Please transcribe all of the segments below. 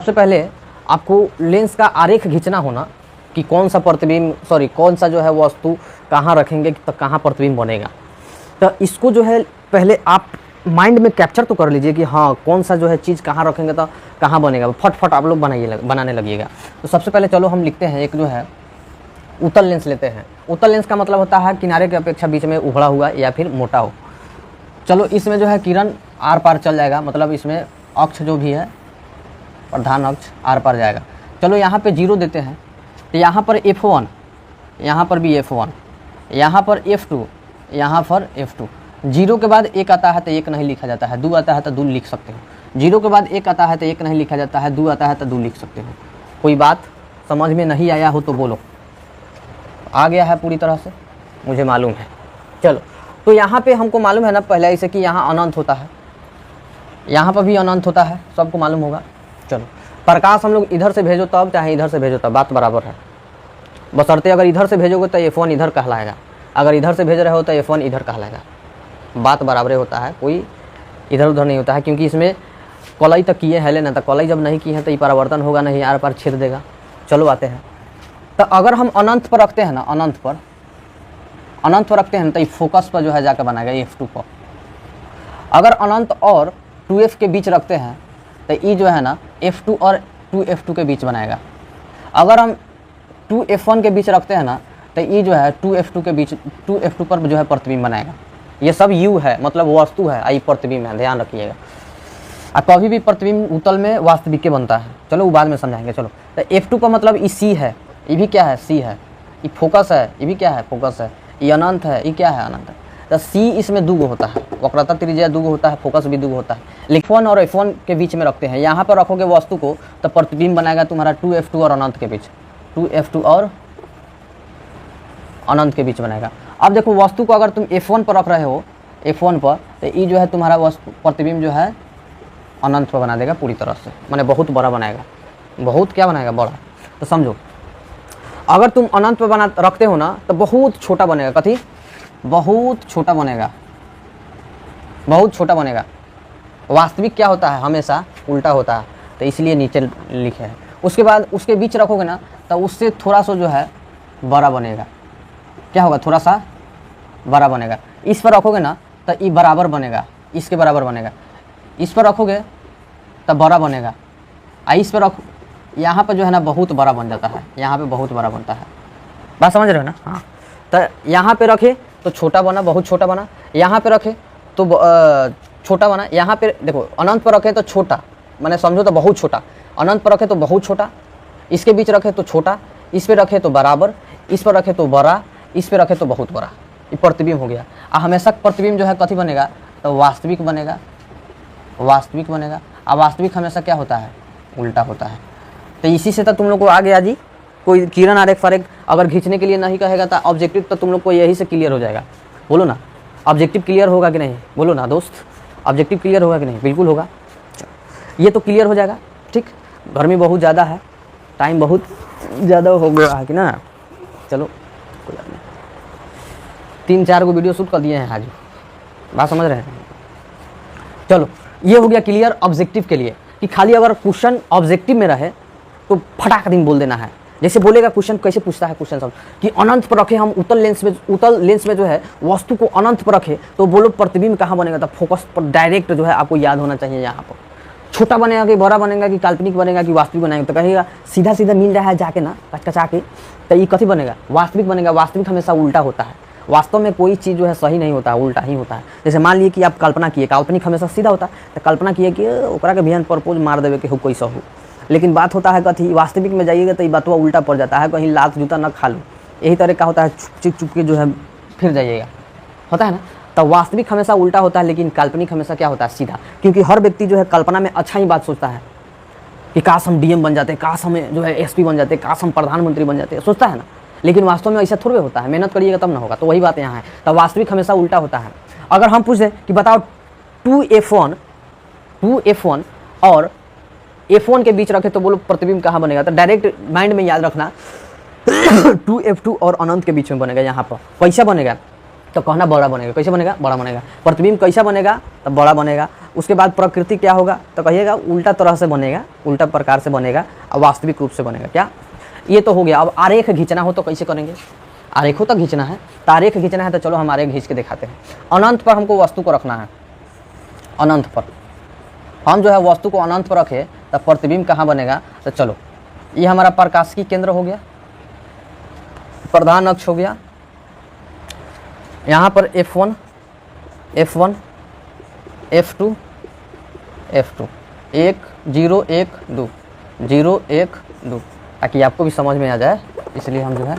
सबसे पहले आपको लेंस का आरेख खींचना होना कि कौन सा प्रतिबिंब कौन सा जो है वस्तु कहाँ रखेंगे तो कहाँ प्रतिबिंब बनेगा। तो इसको जो है पहले आप माइंड में कैप्चर तो कर लीजिए कि हाँ कौन सा जो है चीज़ कहाँ रखेंगे तो कहाँ बनेगा। फट आप लोग बनाने लगिएगा। तो सबसे पहले चलो हम लिखते हैं एक जो है उत्तल लेंस लेते हैं। उत्तल लेंस का मतलब होता है किनारे की अपेक्षा बीच में उभड़ा हुआ या फिर मोटा हो। चलो इसमें जो है किरण आर पार चल जाएगा, मतलब इसमें अक्ष जो भी है प्रधान अक्ष आर पार जाएगा। चलो यहाँ पे 0 देते हैं तो यहाँ पर F1, यहाँ पर भी F1, यहाँ पर F2, यहाँ पर F2। 0 के बाद 1 आता है तो 1 नहीं लिखा जाता है, 2 आता है तो 2 लिख सकते हो। 0 के बाद 1 आता है तो 1 नहीं लिखा जाता है, 2 आता है तो 2 लिख सकते हो। कोई बात समझ में नहीं आया हो तो बोलो। आ गया है पूरी तरह से, मुझे मालूम है। चलो तो यहाँ पे हमको मालूम है ना पहले से कि यहाँ अनंत होता है, यहाँ पर भी अनंत होता है, सबको मालूम होगा। चलो प्रकाश हम लोग इधर से भेजो तब चाहे इधर से भेजो तब बात बराबर है। बशर्ते अगर इधर से भेजोगे तो F1 इधर कहलाएगा, अगर इधर से भेज रहे हो तो F1 इधर कहलाएगा। बात बराबर होता है, कोई इधर उधर नहीं होता है, क्योंकि इसमें कलई तक किए है लेना, तो कलई जब नहीं की है तो ये परावर्तन होगा नहीं, आर पार छेद देगा। चलो आते हैं तो अगर हम अनंत पर रखते हैं ना, अनंत पर रखते हैं तो ये फोकस पर जो है जाकर बनाएगा F2 पर। अगर अनंत और 2F के बीच रखते हैं तो ये जो है ना F2 और 2F2 के बीच बनाएगा। अगर हम 2F1 के बीच रखते हैं ना तो ये जो है 2F2 के बीच 2F2 पर जो है प्रतिबिंब बनाएगा। ये सब U है, मतलब वस्तु है, आई प्रतिबिंब है, ध्यान रखिएगा। अब कभी भी प्रतिबिंब उत्तल में वास्तविक के बनता है, चलो वो बाद में समझाएंगे। चलो तो F2 का मतलब ये C है, ये भी क्या है C है, ये फोकस है, ये भी क्या है फोकस है, ये अनंत है, ये क्या है अनंत है। तो C इसमें 2 होता है, वक्रता त्रिज्या 2 होता है, फोकस भी 2 होता है। लेकिन F1 और F1 के बीच में रखते हैं, यहाँ पर रखोगे वस्तु को तो प्रतिबिंब बनाएगा तुम्हारा 2F2 और अनंत के बीच, 2F2 और अनंत के बीच बनाएगा। अब देखो वस्तु को अगर तुम F1 पर रख रहे हो, F1 पर, तो ये जो है तुम्हारा वस्तु प्रतिबिंब जो है अनंत पर बना देगा पूरी तरह से, माने बहुत बड़ा बनाएगा। बहुत क्या बनाएगा, बड़ा। तो समझो अगर तुम अनंत पर बना रखते हो ना तो बहुत छोटा बनेगा। कथी? बहुत छोटा बनेगा, बहुत छोटा बनेगा। वास्तविक क्या होता है, हमेशा उल्टा होता है, तो इसलिए नीचे लिखे है। उसके बाद उसके बीच रखोगे ना तो उससे थोड़ा सा जो है बड़ा बनेगा। क्या होगा, थोड़ा सा बड़ा बनेगा। इस पर रखोगे ना तो ये बराबर बनेगा, इसके बराबर बनेगा। इस पर रखोगे तब बड़ा बनेगा, इस पर रखो, यहाँ पर जो है ना बहुत बड़ा बन जाता है, यहाँ पे बहुत बड़ा बनता है। बात समझ रहे हो ना? हाँ। तो यहाँ पे रखे तो छोटा बना, बहुत छोटा बना। यहाँ पे रखे तो छोटा बना। यहाँ पे देखो अनंत पर रखे तो छोटा, मैंने समझो तो बहुत छोटा। अनंत पर रखे तो बहुत छोटा, इसके बीच रखे तो छोटा, इस पर रखे तो बराबर, इस पर रखे तो बड़ा, इस पर रखे तो बहुत बड़ा। ये प्रतिबिंब हो गया। हमेशा प्रतिबिंब जो है कथी बनेगा, तो वास्तविक बनेगा, वास्तविक बनेगा। अब वास्तविक हमेशा क्या होता है, उल्टा होता है। तो इसी से तो तुम लोग को आ गया जी। कोई किरण आरेख फारेख अगर खींचने के लिए नहीं कहेगा तो ऑब्जेक्टिव तो तुम लोग को यही से क्लियर हो जाएगा। बोलो ना, ऑब्जेक्टिव क्लियर होगा कि नहीं? बोलो ना दोस्त, ऑब्जेक्टिव क्लियर होगा कि नहीं? बिल्कुल होगा। ये तो क्लियर हो जाएगा। ठीक, गर्मी बहुत ज़्यादा है, टाइम बहुत ज़्यादा हो गया है कि ना। चलो कोई बात नहीं, 3-4 को वीडियो शूट कर दिए हैं आज। बात समझ रहे हैं? चलो ये हो गया क्लियर ऑब्जेक्टिव के लिए, कि खाली अगर क्वेश्चन ऑब्जेक्टिव में रहे तो फटाक दिन बोल देना है। जैसे बोलेगा क्वेश्चन, कैसे पूछता है क्वेश्चन सब कि अनंत पर रखे हम उत्तल लेंस में जो है वस्तु को अनंत पर रखे तो बोलो प्रतिबिंब कहाँ बनेगा, तो फोकस पर डायरेक्ट जो है आपको याद होना चाहिए। यहाँ पर छोटा बनेगा कि बड़ा बनेगा कि काल्पनिक बनेगा कि वास्तविक बनेगा, तो कहेगा सीधा सीधा मिल रहा है जाके ना कचकचा के, तो ये कथी बनेगा, वास्तविक बनेगा। वास्तविक हमेशा उल्टा होता है, वास्तव में कोई चीज़ जो है सही नहीं होता है, उल्टा ही होता है। जैसे मान लिए कि आप कल्पना किए, काल्पनिक हमेशा सीधा होता है, तो कल्पना किए कि ओकरा के बिहान प्रपोज मार देवे कि हो कोई हो। लेकिन बात होता है कथी, वास्तविक में जाइएगा तो ये बात उल्टा पड़ जाता है, कहीं लात जूता ना खा लो, यही तरह का होता है, चुप चुप के जो है फिर जाइएगा, होता है ना। तो वास्तविक हमेशा उल्टा होता है, लेकिन काल्पनिक हमेशा क्या होता है, सीधा। क्योंकि हर व्यक्ति जो है कल्पना में अच्छा ही बात सोचता है कि काश हम DM बन जाते, काश हमें जो है SP बन जाते, काश हम प्रधानमंत्री बन जाते, सोचता है ना। लेकिन वास्तव में ऐसा थोड़े होता है, मेहनत करिएगा तब ना होगा। तो वही बात यहाँ है, तो वास्तविक हमेशा उल्टा होता है। अगर हम पूछ दें कि बताओ 2F1 और F1 के बीच रखे तो बोलो प्रतिबिंब कहाँ बनेगा, तो डायरेक्ट माइंड में याद रखना 2F2 और अनंत के बीच में बनेगा। यहाँ पर कैसा बनेगा, तो कहना बड़ा बनेगा। कैसे बनेगा? बड़ा बनेगा। प्रतिबिंब कैसा बनेगा? तो बड़ा बनेगा। उसके बाद प्रकृति क्या होगा? तो कहिएगा उल्टा तरह से बनेगा, उल्टा प्रकार से बनेगा और वास्तविक रूप से बनेगा। क्या? ये तो हो गया। अब आरेख खींचना हो तो कैसे करेंगे? आरेखों तक खींचना है, तारीख खींचना है तो चलो हम आरेख खींच के दिखाते हैं। अनंत पर हमको वस्तु को रखना है, अनंत पर हम जो है वस्तु को अनंत पर रखे तो प्रतिबिंब कहाँ बनेगा? तो चलो ये हमारा प्रकाशिकी केंद्र हो गया, प्रधान अक्ष हो गया। यहाँ पर F1 F1 F2 F2 1 0 1 2 0 1 2, ताकि आपको भी समझ में आ जाए, इसलिए हम जो है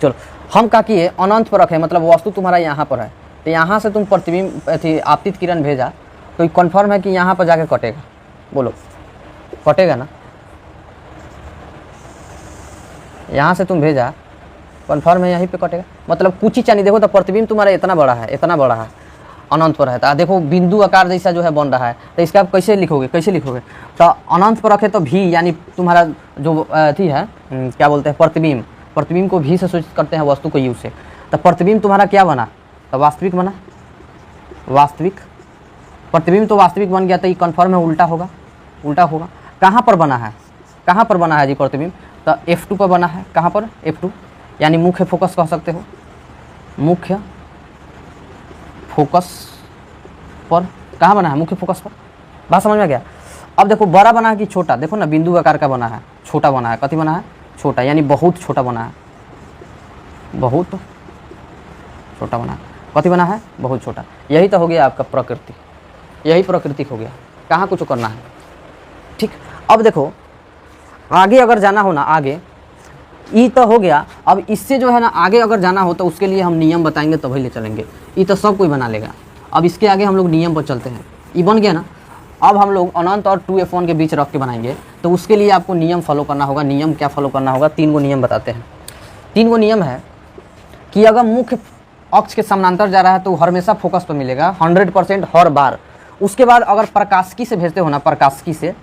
चलो हम क्या किए अनंत पर रखे, मतलब वस्तु तुम्हारा यहाँ पर है तो यहाँ से तुम प्रतिबिंब अथी आपतित किरण भेजा तो कन्फर्म है कि यहाँ पर जाके कटेगा। बोलो कटेगा ना? यहाँ से तुम भेजा कन्फर्म है यहीं पे कटेगा, मतलब कुछ ही चाहिए। देखो तो प्रतिबिंब तुम्हारा इतना बड़ा है, इतना बड़ा है, अनंत पर है। तो देखो बिंदु आकार जैसा जो है बन रहा है, तो इसका आप कैसे लिखोगे? कैसे लिखोगे? तो अनंत पर रखे तो भी यानी तुम्हारा जो अथी है क्या बोलते हैं प्रतिबिंब, प्रतिबिंब को भी से सूचित करते हैं वस्तु को यू से। तो प्रतिबिंब तुम्हारा क्या बना? तो वास्तविक बना, वास्तविक प्रतिबिंब तो वास्तविक बन गया। तो ये कन्फर्म है उल्टा होगा, उल्टा होगा। कहाँ पर बना है? कहाँ पर बना है जी प्रतिबिंब? तो F2 पर बना है। कहाँ पर? F2 यानी मुख्य फोकस कह सकते हो, मुख्य फोकस पर। कहाँ बना है? मुख्य फोकस पर। बात समझ में गया? अब देखो बड़ा बना है कि छोटा? देखो ना बिंदु आकार का बना है, छोटा बना है। कथी बना है? छोटा, यानी बहुत छोटा बना है, बहुत छोटा बना है। कथी बना है? बहुत छोटा। यही तो हो गया आपका प्रकृति, यही प्रकृति हो गया। कहाँ कुछ करना है? ठीक। अब देखो आगे अगर जाना हो ना, आगे ये तो हो गया। अब इससे जो है ना आगे अगर जाना हो तो उसके लिए हम नियम बताएंगे तभी ले चलेंगे। ये तो सब कोई बना लेगा। अब इसके आगे हम लोग नियम पर चलते हैं। ये बन गया ना? अब हम लोग अनंत और 2F1 के बीच रख के बनाएंगे, तो उसके लिए आपको नियम फॉलो करना होगा। नियम क्या फॉलो करना होगा? 3 गो नियम बताते हैं। 3 गो नियम है कि अगर मुख्य अक्ष के समानांतर जा रहा है तो हमेशा फोकस पर मिलेगा 100% हर बार। उसके बाद अगर प्रकाशिकी से भेजते हो ना, प्रकाशिकी से,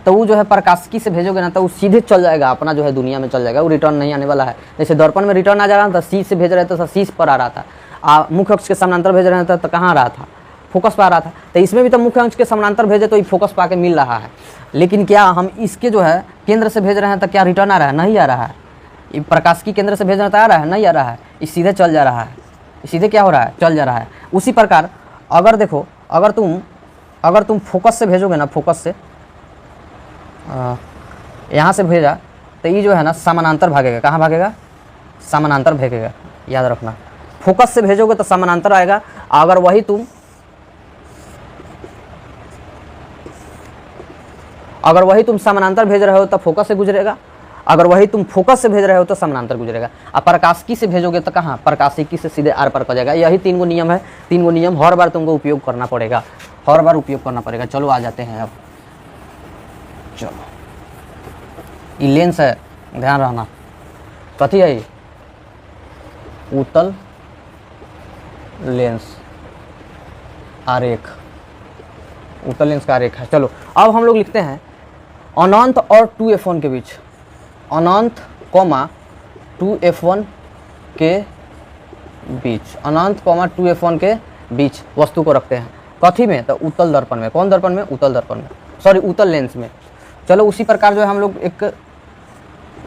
तो वो जो है प्रकाशिकी से भेजोगे ना तो वो सीधे चल जाएगा, अपना जो है दुनिया में चल जाएगा, वो रिटर्न नहीं आने वाला है। जैसे दर्पण में रिटर्न आ जा रहा था, सी से भेज रहे थे तो सी पर आ रहा था, मुख्य अक्ष के समानांतर भेज रहे थे तो कहाँ आ रहा था? फोकस पर आ रहा था। तो इसमें भी तो मुख्य अक्ष के समानांतर भेजे तो ये फोकस पर आके मिल रहा है। लेकिन क्या हम इसके जो है केंद्र से भेज रहे हैं तो क्या रिटर्न आ रहा है? नहीं आ रहा है। ये प्रकाशिकी केंद्र से भेज रहे तो आ रहा है? नहीं आ रहा है। ये सीधे चल जा रहा है, सीधे क्या हो रहा है? चल जा रहा है। उसी प्रकार अगर देखो अगर तुम फोकस से भेजोगे ना, फोकस से यहाँ से भेजा तो ये जो है ना समानांतर भागेगा। कहाँ भागेगा? समानांतर भागेगा, याद रखना। फोकस से भेजोगे तो समानांतर आएगा। अगर वही तुम समानांतर भेज रहे हो तो फोकस से गुजरेगा, अगर वही तुम फोकस से भेज रहे हो तो समानांतर गुजरेगा। अब प्रकाशिकी से भेजोगे तो कहाँ? प्रकाशिकी से सीधे आर पार कर जाएगा। यही 3 गो नियम है। 3 गो नियम हर बार तुमको उपयोग करना पड़ेगा, हर बार उपयोग करना पड़ेगा। चलो आ जाते हैं अब। चलो ये लेंस है, ध्यान रहना। कथी है ये? उत्तल लेंस आरेख, उत्तल लेंस का आरेख है। चलो अब हम लोग लिखते हैं अनंत और 2F1 के बीच, अनंत कॉमा 2F1 के बीच, अनंत कॉमा 2F1 के बीच वस्तु को रखते हैं। कथी में? तो उत्तल दर्पण में। कौन दर्पण में? उत्तल दर्पण में, सॉरी उत्तल लेंस में। चलो उसी प्रकार जो है हम लोग एक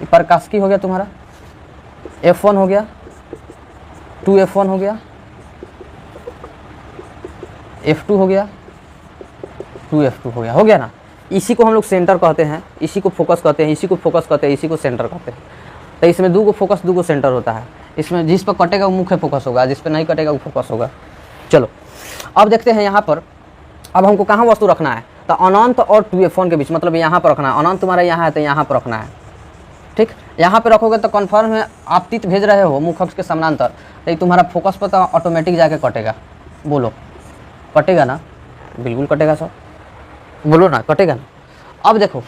प्रकाशिकी हो गया तुम्हारा, F1 हो गया, 2F1 हो गया, F2 हो गया, 2F2 हो गया ना? इसी को हम लोग सेंटर कहते हैं, इसी को फोकस कहते हैं, इसी को फोकस कहते हैं, इसी को सेंटर कहते हैं। तो इसमें 2 गो फोकस 2 गो सेंटर होता है। इसमें जिस पर कटेगा वो मुख्य फोकस होगा, जिस पर नहीं कटेगा वो फोकस होगा। चलो अब देखते हैं यहाँ पर अब हमको कहाँ वस्तु रखना है? तो अनंत और 2F1 के बीच, मतलब यहाँ पर रखना है। अनंत तुम्हारा यहाँ है तो यहाँ पर रखना है। ठीक, यहाँ पे रखोगे तो कन्फर्म है आपतित भेज रहे हो मुख्य अक्ष के समानांतर, तो ये तुम्हारा फोकस पर तो ऑटोमेटिक जाके कटेगा। बोलो कटेगा ना? बिल्कुल कटेगा सर, बोलो ना कटेगा ना? अब देखो,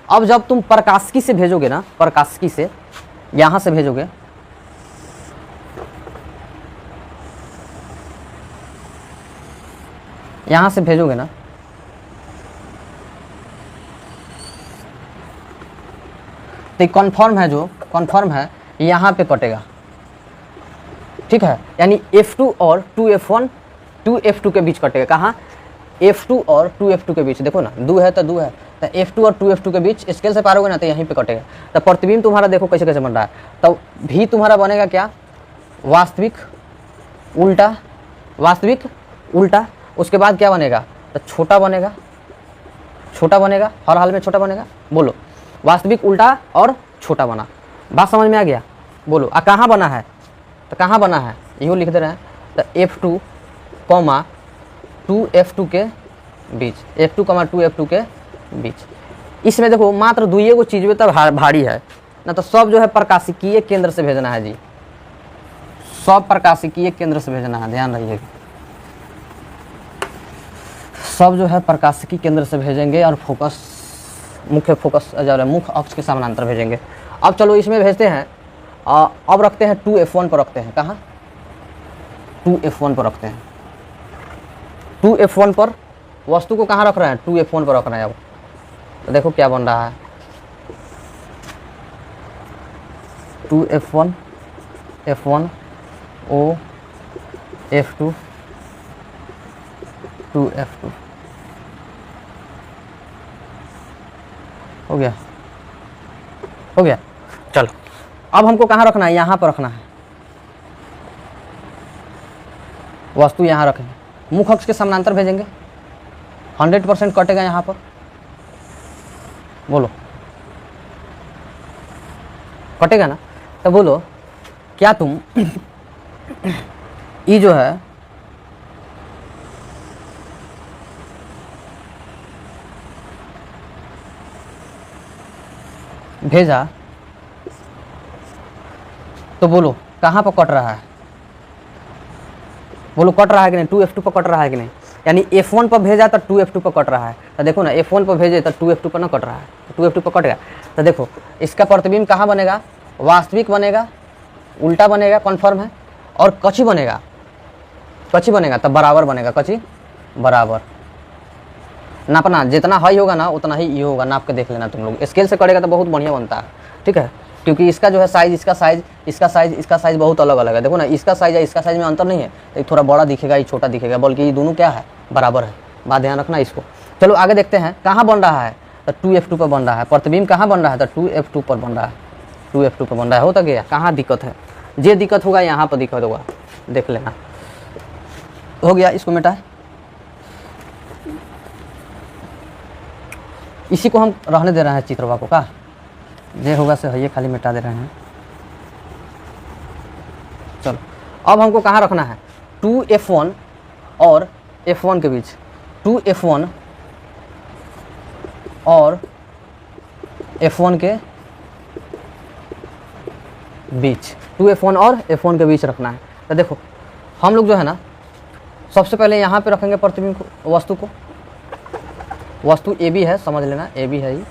अब जब तुम प्रकाशिकी से भेजोगे ना, प्रकाशिकी से यहाँ से भेजोगे, यहाँ से भेजोगे ना तो कन्फर्म है, जो कन्फर्म है यहाँ पे कटेगा, ठीक है, यानी F2 और 2F1 2F2 के बीच कटेगा। कहाँ? F2 और 2F2 के बीच। देखो ना, 2 है तो 2 है, तो F2 और 2F2 के बीच स्केल से पार होगा ना, तो यहीं पे कटेगा। तो प्रतिबिंब तुम्हारा देखो कैसे कैसे बन रहा है। तो भी तुम्हारा बनेगा क्या? वास्तविक उल्टा, वास्तविक उल्टा। उसके बाद क्या बनेगा? तो छोटा बनेगा, छोटा बनेगा, हर हाल में छोटा बनेगा। बोलो, वास्तविक उल्टा और छोटा बना। बात समझ में आ गया? बोलो, कहाँ बना है? तो कहाँ बना है इहो लिख दे रहे हैं। तो F2, 2F2 के बीच, F2, 2F2 के बीच। इसमें देखो मात्र दुइये को चीज में तो भारी है ना, तो सब जो है प्रकाशिकीय केंद्र से भेजना है जी, सब प्रकाशिकीय केंद्र से भेजना है, ध्यान रखिएगा। सब जो है प्रकाशिकी केंद्र से भेजेंगे और फोकस, मुख्य फोकस जो मुख्य अक्ष के समानांतर भेजेंगे। अब चलो इसमें भेजते हैं। अब रखते हैं 2F1 पर रखते हैं। कहाँ? 2F1 पर रखते हैं। 2F1 पर वस्तु को कहाँ रख रहे हैं? 2F1 पर रख रहे हैं। अब तो देखो क्या बन रहा है। 2F1 F1 O F2 2F2 हो गया, हो गया। चलो अब हमको कहाँ रखना है? यहाँ पर रखना है। वस्तु यहाँ रखेंगे, मुख्य अक्ष के समानांतर भेजेंगे, 100% कटेगा यहाँ पर। बोलो, कटेगा ना? तो बोलो, क्या तुम ये जो है भेजा, तो बोलो कहाँ पर कट रहा है? बोलो, कट रहा है कि नहीं? 2F2 पर कट रहा है कि नहीं? यानी F1 पर भेजा तो 2F2 पर कट रहा है। तो देखो ना, F1 पर भेजे तो 2F2 पर ना कट रहा है, तो 2F2 पर कट गया। तो देखो इसका प्रतिबिंब कहाँ बनेगा? वास्तविक बनेगा, उल्टा बनेगा, कन्फर्म है, और कची बनेगा, कची बनेगा तब बराबर बनेगा, कची बराबर। नापना जितना हाई होगा ना उतना ही ये होगा, नाप के देख लेना तुम लोग। स्केल से करेगा तो बहुत बढ़िया बनता है, ठीक है, क्योंकि इसका जो है साइज, इसका साइज, इसका साइज, इसका साइज बहुत अलग अलग है। देखो ना, इसका साइज है, इसका साइज में अंतर नहीं है, तो थोड़ा बड़ा दिखेगा, ये छोटा दिखेगा, बल्कि ये दोनों क्या है? बराबर है। बात ध्यान रखना इसको। चलो आगे देखते हैं, कहाँ बन रहा है? तो 2F2 पर बन रहा है। प्रतिबिंब कहाँ बन रहा है? तो 2F2 पर बन रहा है, 2F2 पर बन रहा है। होता गया, कहाँ दिक्कत है? जे दिक्कत होगा यहाँ पर दिक्कत होगा, देख लेना। हो गया, इसको मिटाए। इसी को हम रहने दे रहे हैं चित्रवा को, का जे होगा से है, ये खाली मिटा दे रहे हैं। चलो अब हमको कहाँ रखना है? 2F1 और F1 के बीच, 2F1 और F1 के बीच, 2F1 और F1 के बीच रखना है। तो देखो हम लोग जो है ना, सबसे पहले यहाँ पे रखेंगे प्रतिबिंब को, वस्तु को। वस्तु AB है, समझ लेना, AB है ये।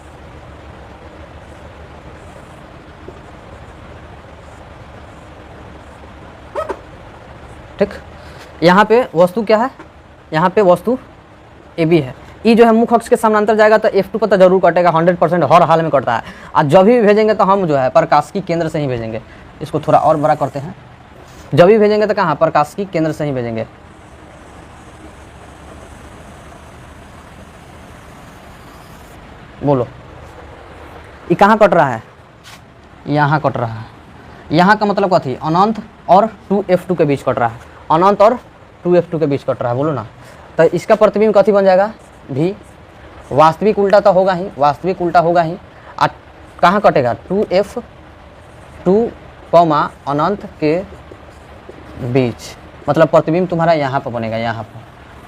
ठीक, यहाँ पे वस्तु क्या है? यहाँ पे वस्तु AB है। ये जो है मुख्य अक्ष के समानांतर जाएगा तो F2 पर तो जरूर कटेगा, 100% हर हाल में कटता है। और जब भी भेजेंगे तो हम जो है प्रकाशिकी केंद्र से ही भेजेंगे। इसको थोड़ा और बड़ा करते हैं। जब भी भेजेंगे तो कहाँ? प्रकाशिकी केंद्र से ही भेजेंगे। बोलो, ये कहाँ कट रहा है? यहाँ कट रहा है। यहाँ का मतलब क्या थी? अनंत और 2F2 के बीच कट रहा है, अनंत और 2F2 के बीच कट रहा है। बोलो ना, तो इसका प्रतिबिंब कथी बन जाएगा? भी। वास्तविक उल्टा तो होगा ही, वास्तविक उल्टा होगा ही। और कहाँ कटेगा? 2F2 अनंत के बीच, मतलब प्रतिबिंब तुम्हारा यहाँ पर बनेगा, यहाँ पर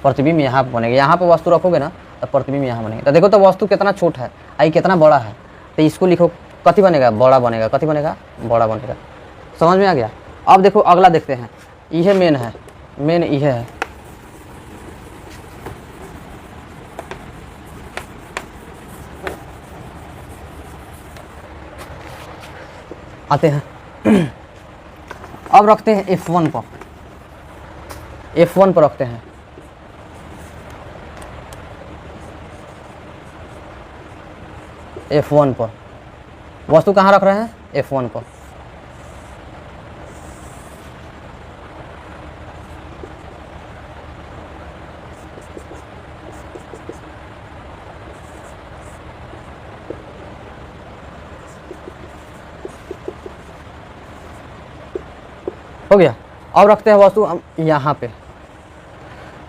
प्रतिबिंब यहाँ पर बनेगा। यहाँ पर वस्तु रखोगे ना तो प्रतिबिंब यहाँ बनेगा। तो देखो तो वस्तु कितना छोटा है, आई कितना बड़ा है, तो इसको लिखो, कथी बनेगा? बड़ा बनेगा। कथी बनेगा? बड़ा बनेगा। समझ में आ गया? अब देखो अगला देखते हैं, यह मेन है, मेन यह है। आते हैं अब रखते हैं F1 पर, F1 पर रखते हैं। F1 पर वस्तु कहाँ रख रहे हैं? F1 पर। हो गया। अब रखते हैं वस्तु हम यहाँ पे,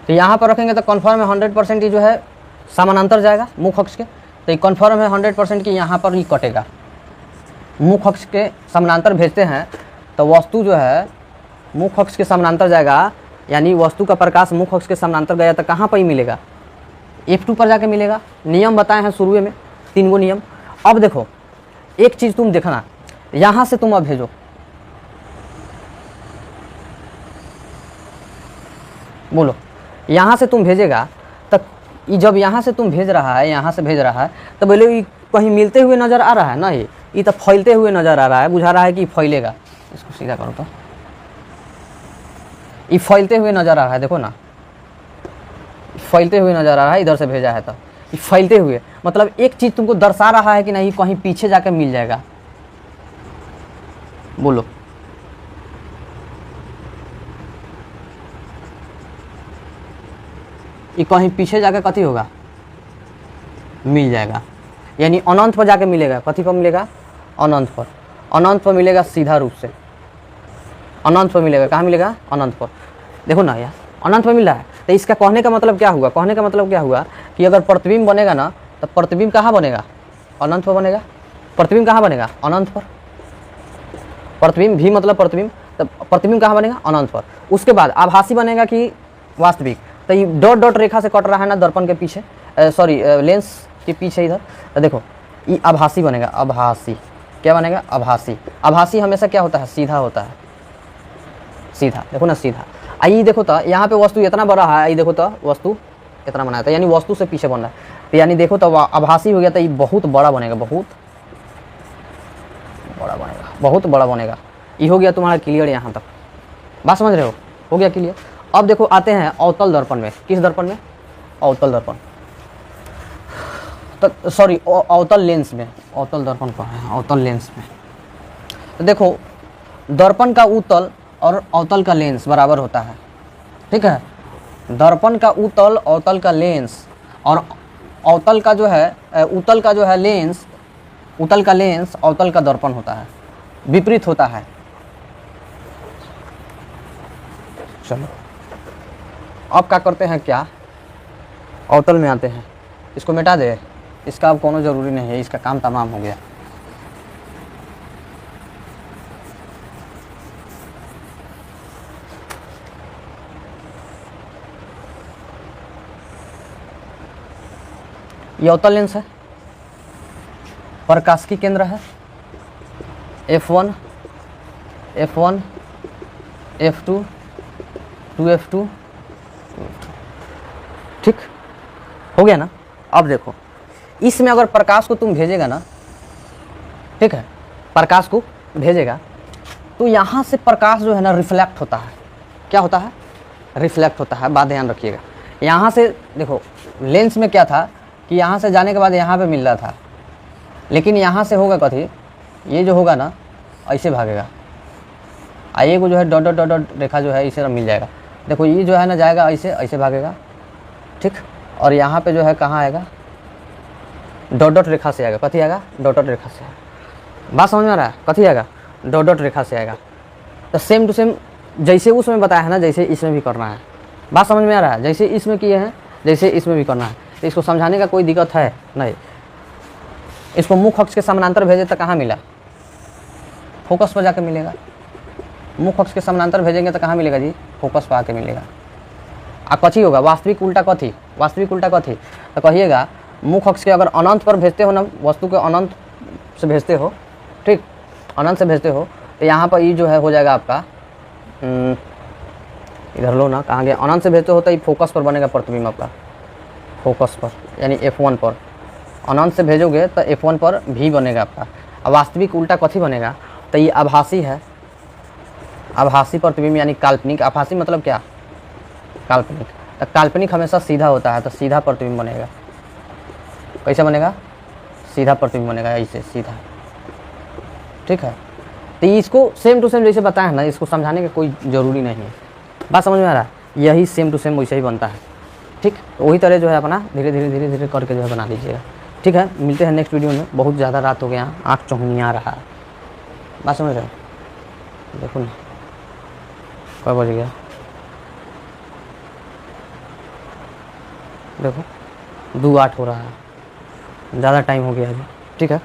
तो यहाँ पर रखेंगे तो कन्फर्म है 100% ये जो है समानांतर जाएगा मुख अक्ष के, तो ये कन्फर्म है 100% कि यहाँ पर ये कटेगा। मुख अक्ष के समानांतर भेजते हैं तो वस्तु जो है मुख अक्ष के समानांतर जाएगा, यानी वस्तु का प्रकाश मुख अक्ष के समानांतर गया तो कहाँ पर ही मिलेगा, F2 पर जाके मिलेगा। नियम बताए हैं शुरू में 3 गो नियम। अब देखो एक चीज़ तुम देखना, यहाँ से तुम अब भेजो, बोलो यहाँ से तुम भेजेगा तब जब यहाँ से तुम भेज रहा है, यहाँ से भेज रहा है तो बोले ये कहीं मिलते हुए नज़र आ रहा है ना, ये तो फैलते हुए नज़र आ रहा है, बुझा रहा है कि फैलेगा। इसको सीधा करो तो ये फैलते हुए नज़र आ रहा है, देखो ना फैलते हुए नज़र आ रहा है, इधर से भेजा है तो ये फैलते हुए, मतलब एक चीज़ तुमको दर्शा रहा है कि नहीं कहीं पीछे जाकर मिल जाएगा। बोलो ये कहीं पीछे जाकर कथी होगा, मिल जाएगा, यानी अनंत पर जाके मिलेगा। कथी पर मिलेगा, अनंत पर। अनंत पर मिलेगा सीधा रूप से, अनंत पर मिलेगा। कहाँ मिलेगा, अनंत पर। देखो ना यार अनंत पर मिल रहा है, तो इसका कहने का मतलब क्या हुआ, कहने का मतलब क्या हुआ कि अगर प्रतिबिंब बनेगा ना तो प्रतिबिंब कहाँ बनेगा, अनंत पर बनेगा। प्रतिबिंब कहाँ बनेगा, अनंत पर। प्रतिबिंब भी मतलब प्रतिबिंब, तो प्रतिबिंब कहाँ बनेगा, अनंत पर। उसके बाद आभासी बनेगा कि वास्तविक, तो ये डॉट डॉट रेखा से कट रहा है ना दर्पण के पीछे, सॉरी लेंस के पीछे इधर, तो देखो ये आभासी बनेगा। आभासी क्या बनेगा, आभासी। आभासी हमेशा क्या होता है, सीधा होता है, सीधा। देखो ना सीधा। आइए देखो तो यहाँ पे वस्तु इतना बड़ा है, आइए देखो तो वस्तु इतना बनाया था, यानी वस्तु से पीछे बन रहा है, तो यानी देखो तो आभासी हो गया, तो ये बहुत बड़ा बनेगा, बहुत बड़ा बनेगा, बहुत बड़ा बनेगा। ये हो गया तुम्हारा क्लियर यहाँ तक, बात समझ रहे हो गया क्लियर। अब देखो आते हैं अवतल दर्पण में। किस दर्पण में, अवतल दर्पण, तो सॉरी अवतल लेंस में। अवतल दर्पण कहाँ है, अवतल लेंस में। तो देखो दर्पण का उत्तल और अवतल का लेंस बराबर होता है, ठीक है। दर्पण का उत्तल, अवतल का लेंस, और अवतल का जो है उत्तल का जो है लेंस, उत्तल का लेंस अवतल का दर्पण होता है, विपरीत होता है। चलो अब क्या करते हैं, क्या अवतल में आते हैं। इसको मिटा दे, इसका अब कोनो ज़रूरी नहीं है, इसका काम तमाम हो गया। ये अवतल लेंस है, प्रकाशिकी केंद्र है F1, F1, F2, 2F2, ठीक हो गया ना। अब देखो इसमें अगर प्रकाश को तुम भेजेगा ना, ठीक है, प्रकाश को भेजेगा तो यहाँ से प्रकाश जो है ना रिफ्लेक्ट होता है। क्या होता है, रिफ्लेक्ट होता है, बात ध्यान रखिएगा। यहाँ से देखो लेंस में क्या था कि यहाँ से जाने के बाद यहाँ पे मिल रहा था, लेकिन यहाँ से होगा कथी, ये जो होगा ना ऐसे भागेगा, आइए को जो है डॉट डॉट डॉट डॉट रेखा जो है इसे मिल जाएगा। देखो ये जो है ना जाएगा ऐसे ऐसे भागेगा, ठीक, और यहाँ पे जो है कहाँ आएगा, डॉट डॉट रेखा से आएगा। कथी आएगा, डॉट डॉट रेखा से आएगा। बात समझ में आ रहा है, कथी आएगा, डॉट डॉट रेखा से आएगा। तो सेम टू सेम जैसे उसमें बताया है ना, जैसे इसमें भी करना है। बात समझ में आ रहा है, जैसे इसमें किए हैं जैसे इसमें भी करना है। तो इसको समझाने का कोई दिक्कत है नहीं। इसको मुख अक्ष के समानांतर भेजे तो कहाँ मिला, फोकस पर जाके मिलेगा। मुख अक्ष के समानांतर भेजेंगे तो कहाँ मिलेगा जी, फोकस पर आके मिलेगा। अब कथी होगा, वास्तविक उल्टा कथी, वास्तविक उल्टा कथी, तो कहिएगा मुख अक्ष के अगर अनंत पर भेजते हो ना, वस्तु के अनंत से भेजते हो, ठीक, अनंत से भेजते हो, तो यहाँ पर ये जो है हो जाएगा आपका, इधर लो ना, कहाँ गया, अनंत से भेजते हो तो ये फोकस पर बनेगा प्रतिबिंब आपका, फोकस पर यानी F1 पर। अनंत से भेजोगे तो F1 पर भी बनेगा आपका। अब वास्तविक उल्टा कथी बनेगा, तो ये आभासी है, आभासी प्रतिबिंब यानी काल्पनिक। आभासी मतलब क्या, काल्पनिक। तो काल्पनिक हमेशा सीधा होता है, तो सीधा प्रतिबिंब बनेगा। कैसे बनेगा, सीधा प्रतिबिंब बनेगा, ऐसे सीधा, ठीक है। तो इसको सेम टू सेम जैसे बताया है ना, इसको समझाने का कोई ज़रूरी नहीं है। बात समझ में आ रहा है, यही सेम टू सेम वैसे ही बनता है, ठीक। तो वही तरह जो है अपना धीरे धीरे धीरे धीरे करके जो है बना लीजिएगा, ठीक है। मिलते हैं नेक्स्ट वीडियो में। बहुत ज़्यादा रात हो गया, आँख चौंधिया रहा है। बात समझ रहे हो, देखो ना। कब बज गया देखो 2:08 हो रहा है, ज़्यादा टाइम हो गया अभी। ठीक है।